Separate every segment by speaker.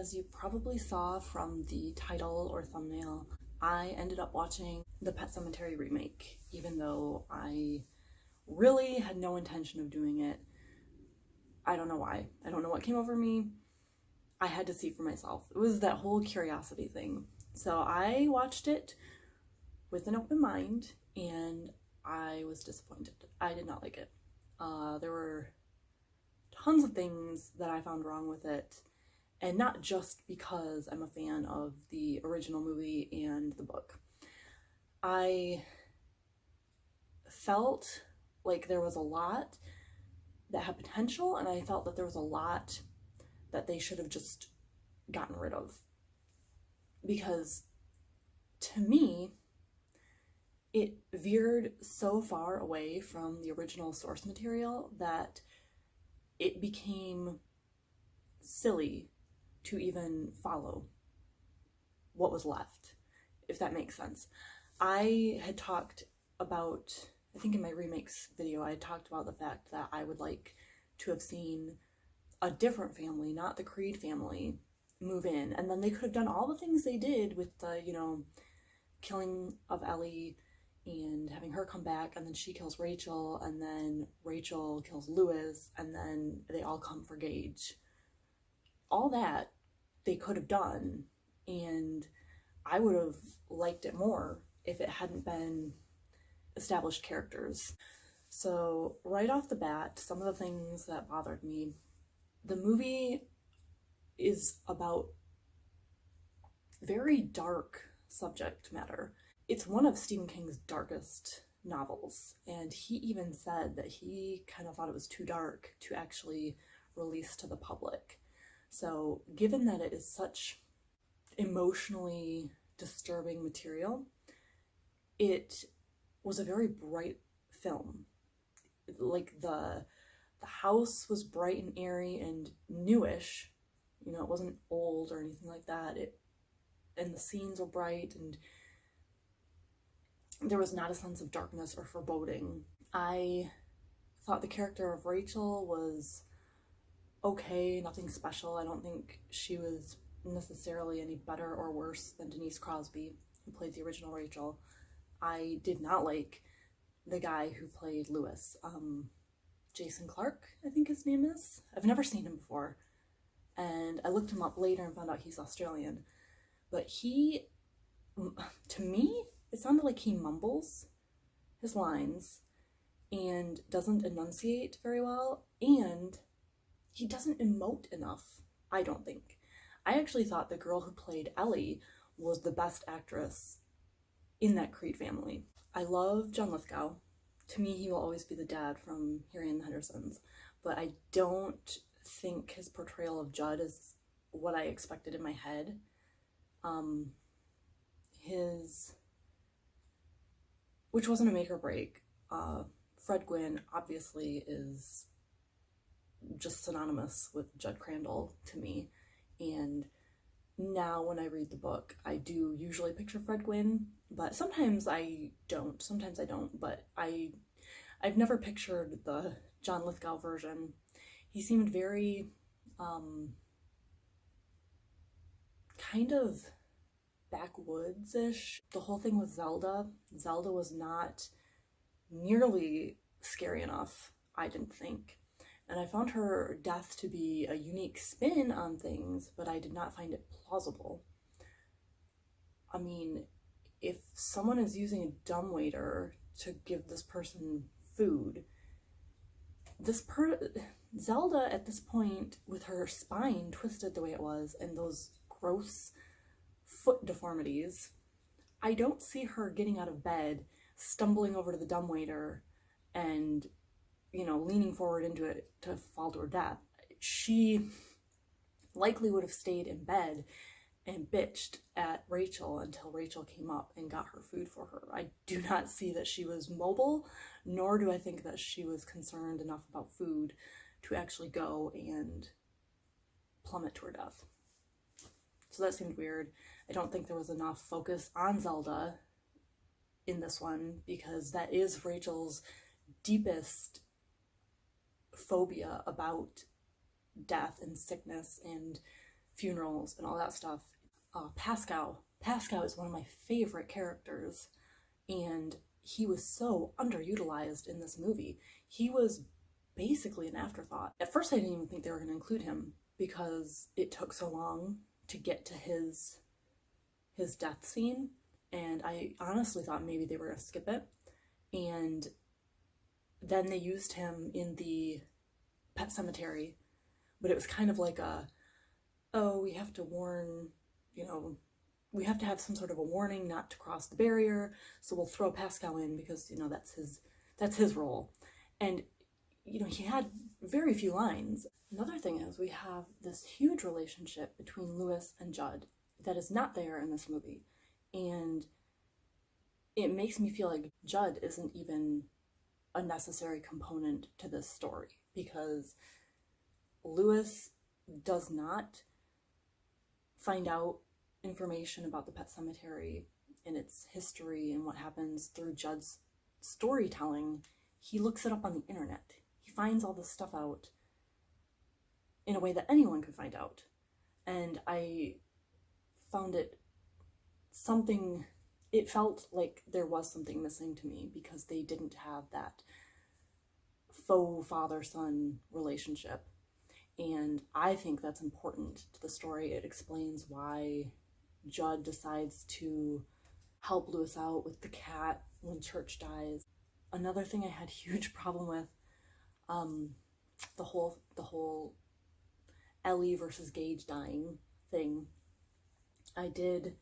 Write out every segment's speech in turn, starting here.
Speaker 1: As you probably saw from the title or thumbnail, I ended up watching the Pet Sematary remake, even though I really had no intention of doing it. I don't know why. I don't know what came over me. I had to see for myself. It was that whole curiosity thing. So I watched it with an open mind, and I was disappointed. I did not like it. There were tons of things that I found wrong with it, and not just because I'm a fan of the original movie and the book. I felt like there was a lot that had potential, and I felt that there was a lot that they should have just gotten rid of. Because to me, it veered so far away from the original source material that it became silly to even follow what was left, if that makes sense. I had talked about, I think in my remakes video, I had talked about the fact that I would like to have seen a different family, not the Creed family, move in. And then they could have done all the things they did with the, killing of Ellie and having her come back, and then she kills Rachel, and then Rachel kills Lewis, and then they all come for Gage. All that they could have done, and I would have liked it more if it hadn't been established characters. So right off the bat, some of the things that bothered me: the movie is about very dark subject matter. It's one of Stephen King's darkest novels, and he even said that he kind of thought it was too dark to actually release to the public. So given that it is such emotionally disturbing material, it was a very bright film. Like the house was bright and airy and newish, it wasn't old or anything like that. And the scenes were bright, and there was not a sense of darkness or foreboding. I thought the character of Rachel was okay, nothing special. I don't think she was necessarily any better or worse than Denise Crosby, who played the original Rachel. I did not like the guy who played Lewis. Jason Clarke, I think his name is. I've never seen him before, and I looked him up later and found out he's Australian. But he, to me, it sounded like he mumbles his lines and doesn't enunciate very well, and he doesn't emote enough, I don't think. I actually thought the girl who played Ellie was the best actress in that Creed family. I love John Lithgow. To me, he will always be the dad from Harry and the Hendersons, but I don't think his portrayal of Judd is what I expected in my head. Which wasn't a make or break. Fred Gwynne obviously is just synonymous with Judd Crandall to me, and now when I read the book, I do usually picture Fred Gwynne, but sometimes I don't, but I've never pictured the John Lithgow version. He seemed very kind of backwoods-ish. The whole thing with Zelda was not nearly scary enough, I didn't think. And I found her death to be a unique spin on things, but I did not find it plausible. I mean, if someone is using a dumbwaiter to give this person food, Zelda at this point, with her spine twisted the way it was and those gross foot deformities, I don't see her getting out of bed, stumbling over to the dumbwaiter, and leaning forward into it to fall to her death. She likely would have stayed in bed and bitched at Rachel until Rachel came up and got her food for her. I do not see that she was mobile, nor do I think that she was concerned enough about food to actually go and plummet to her death. So that seemed weird. I don't think there was enough focus on Zelda in this one, because that is Rachel's deepest phobia about death and sickness and funerals and all that stuff. Pascal is one of my favorite characters, and he was so underutilized in this movie. He was basically an afterthought. At first I didn't even think they were going to include him because it took so long to get to his death scene, and I honestly thought maybe they were going to skip it. And then they used him in the pet cemetery, but it was kind of like we have to warn, we have to have some sort of a warning not to cross the barrier, so we'll throw Pascal in because, that's his role. And, he had very few lines. Another thing is we have this huge relationship between Lewis and Judd that is not there in this movie. And it makes me feel like Judd isn't even a necessary component to this story, because Lewis does not find out information about the pet cemetery and its history and what happens through Judd's storytelling. He looks it up on the internet. He finds all this stuff out in a way that anyone could find out. And I found it felt like there was something missing to me because they didn't have that faux father-son relationship. And I think that's important to the story. It explains why Judd decides to help Lewis out with the cat when Church dies. Another thing I had a huge problem with, the whole Ellie versus Gage dying thing. I did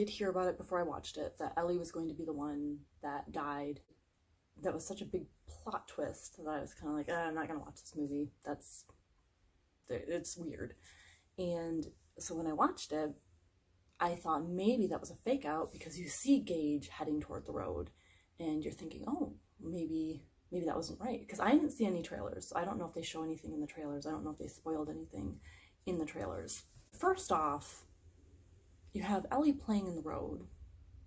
Speaker 1: hear about it before I watched it, that Ellie was going to be the one that died. That was such a big plot twist that I was kind of like, I'm not going to watch this movie. It's weird. And so when I watched it, I thought maybe that was a fake out, because you see Gage heading toward the road and you're thinking, oh, maybe that wasn't right. Because I didn't see any trailers. So I don't know if they show anything in the trailers. I don't know if they spoiled anything in the trailers. First off, you have Ellie playing in the road.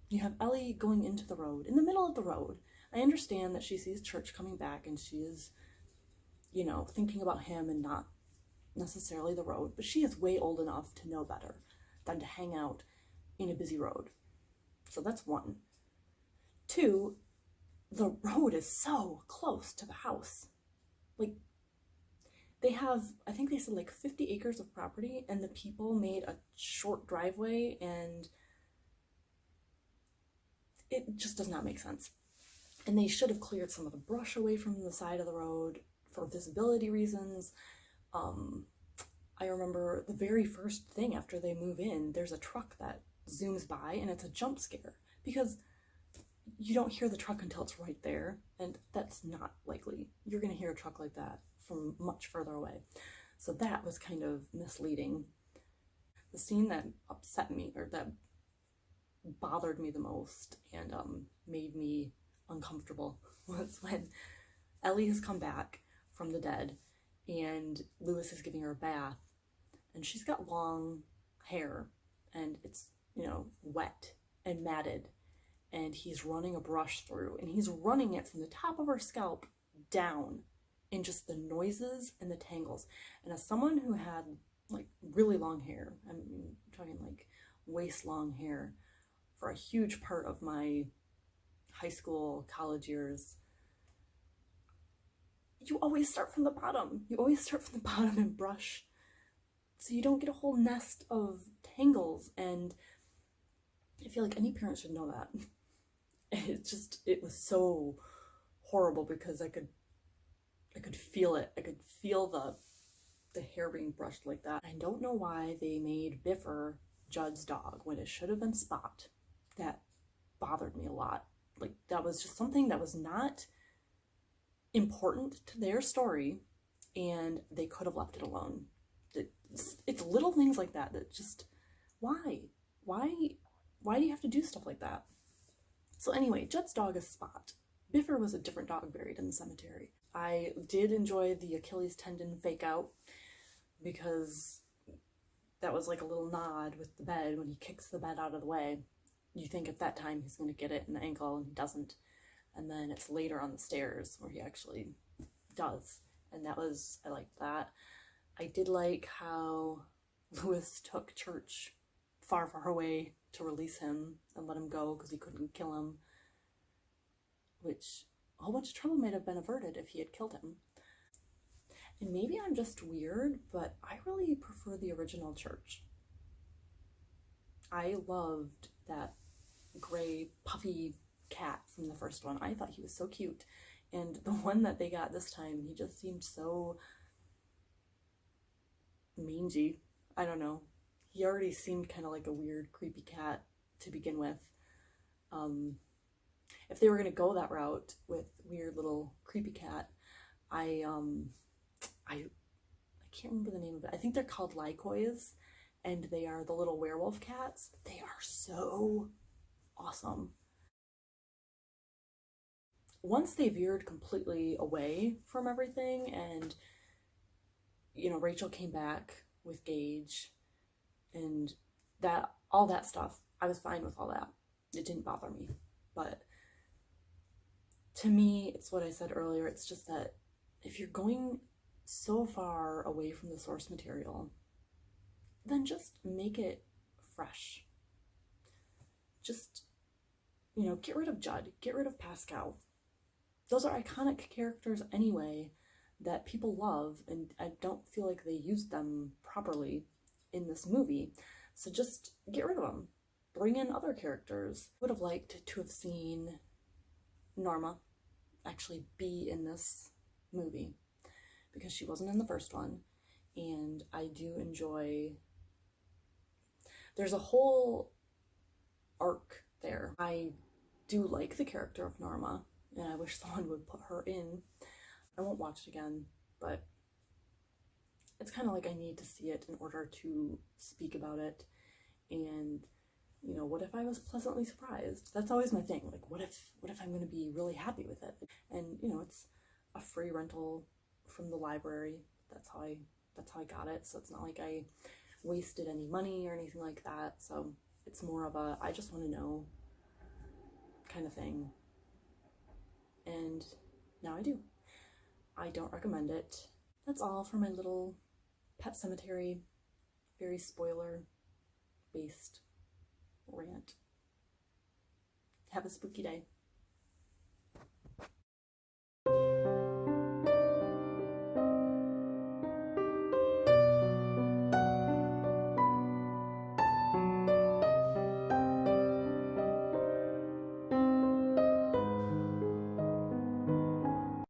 Speaker 1: You have Ellie going into the road, in the middle of the road. I understand that she sees Church coming back and she is, thinking about him and not necessarily the road, but she is way old enough to know better than to hang out in a busy road. So that's one. Two, the road is so close to the house. Like, they have, I think they said 50 acres of property, and the people made a short driveway, and it just does not make sense. And they should have cleared some of the brush away from the side of the road for visibility reasons. I remember the very first thing after they move in, there's a truck that zooms by, and it's a jump scare, because you don't hear the truck until it's right there, and that's not likely. You're going to hear a truck like that from much further away. So that was kind of misleading. The scene that upset me, or that bothered me the most and made me uncomfortable, was when Ellie has come back from the dead and Lewis is giving her a bath, and she's got long hair and it's, wet and matted, and he's running a brush through, and he's running it from the top of her scalp down in just the noises and the tangles. And as someone who had really long hair, I'm talking waist long hair for a huge part of my high school, college years, you always start from the bottom. You always start from the bottom and brush, so you don't get a whole nest of tangles. And I feel like any parent should know that. It was so horrible, because I could feel it. I could feel the hair being brushed like that. I don't know why they made Biffer Judd's dog when it should have been Spot. That bothered me a lot. That was just something that was not important to their story, and they could have left it alone. It's little things like that just, why do you have to do stuff like that? So anyway, Judd's dog is Spot. Biffer was a different dog buried in the cemetery. I did enjoy the Achilles tendon fake out, because that was like a little nod with the bed when he kicks the bed out of the way. You think at that time he's going to get it in the ankle, and he doesn't. And then it's later on the stairs where he actually does. And I liked that. I did like how Lewis took Church far, far away to release him and let him go because he couldn't kill him, which a whole bunch of trouble might have been averted if he had killed him. And maybe I'm just weird, but I really prefer the original Church. I loved that gray, puffy cat from the first one. I thought he was so cute. And the one that they got this time, he just seemed so mangy. I don't know. He already seemed kind of like a weird, creepy cat to begin with. If they were going to go that route with weird little creepy cat, I can't remember the name of it. I think they're called Lycoys, and they are the little werewolf cats. They are so awesome. Once they veered completely away from everything and, you know, Rachel came back with Gage and that, all that stuff, I was fine with all that. It didn't bother me. But to me, it's what I said earlier. It's just that if you're going so far away from the source material, then just make it fresh. Just, you know, get rid of Judd, get rid of Pascal. Those are iconic characters anyway that people love, and I don't feel like they used them properly in this movie. So just get rid of them. Bring in other characters. Would have liked to have seen Norma actually be in this movie because she wasn't in the first one, and I do enjoy, there's a whole arc there. I do like the character of Norma, and I wish someone would put her in. I won't watch it again, but it's kind of like I need to see it in order to speak about it. And, you know, what if I was pleasantly surprised? That's always my thing. Like, what if I'm going to be really happy with it? And, you know, it's a free rental from the library. That's how I got it. So it's not like I wasted any money or anything like that. So it's more of a, I just want to know kind of thing. And now I do. I don't recommend it. That's all for my little Pet Sematary, very spoiler-based rant. Have a spooky day.